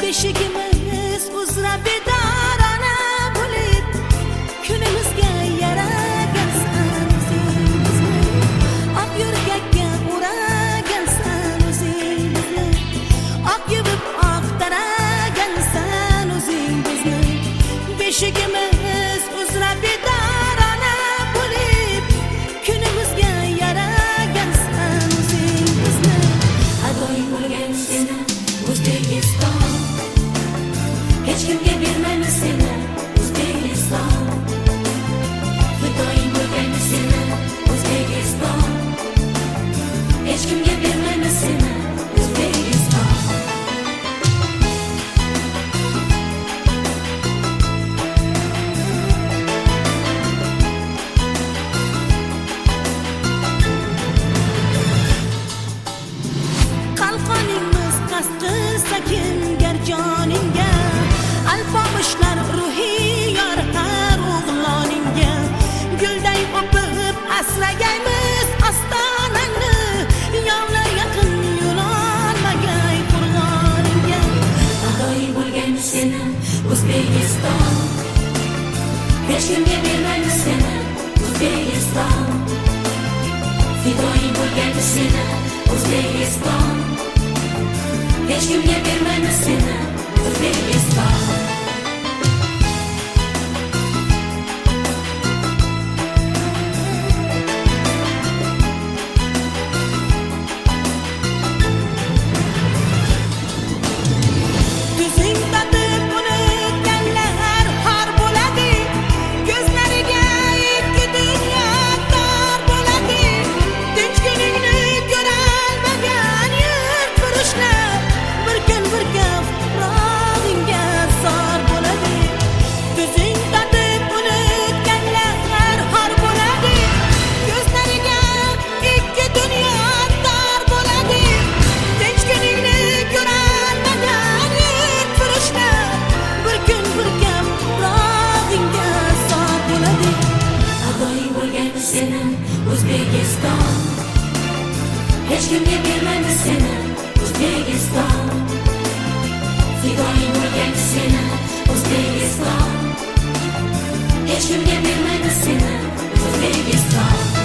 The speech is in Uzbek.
Beshigimiz uzra bedorona bo'lib, kunimizga yaragansan o'zingizni. Oq yo'rgakka o'ragansan o'zingizni. Oq yuvib oq taragansan o'zingizni. Beshigimiz uzra bedorona bo'lib, kunimizga yaragansan o'zingizni. Adoy bo'lgan seni O'zbekiston, hech kimga bermaymiz seni O'zbekiston. Fidoying bo'lgan seni O'zbekiston, hech kimga bermaymiz seni O'zbekiston. Qalqonimiz qasqir sakin garjoningga, alpomushlar ruhiy yor har o'g'loningga. Gulday o'pib asragaymiz ostonangni, yovlar yaqin yo'lolmagay qo'rg'oningga. Adoy bo'lgan seni O'zbekiston, hech kimga bermaymiz seni O'zbekiston. Fidoying bo'lgan seni O'zbekiston, hech kimga bermaymiz seni O'zbekiston. Ko'zing tatib unutganlar har bo'ladi, ko'zlariga ikki dunyo tor bo'ladi. Tinch kuningni ko'rolmagan yurtfurushlar bir kun bir gap rog'ingga zor bo'ladi. Ko'zing tatib unutganlar har bo'ladi, ko'zlariga ikki dunyo tor bo'ladi. Tinch kuningni ko'rolmagan yurtfurushlar bir kun bir gap rog'ingga zor bo'ladi. Adoy bo'lgan seni O'zbekiston, hech kimga bermaymiz seni O'zbekiston. Fidoying bo'lgan seni O'zbekiston, hech kimga bermaymiz seni O'zbekiston.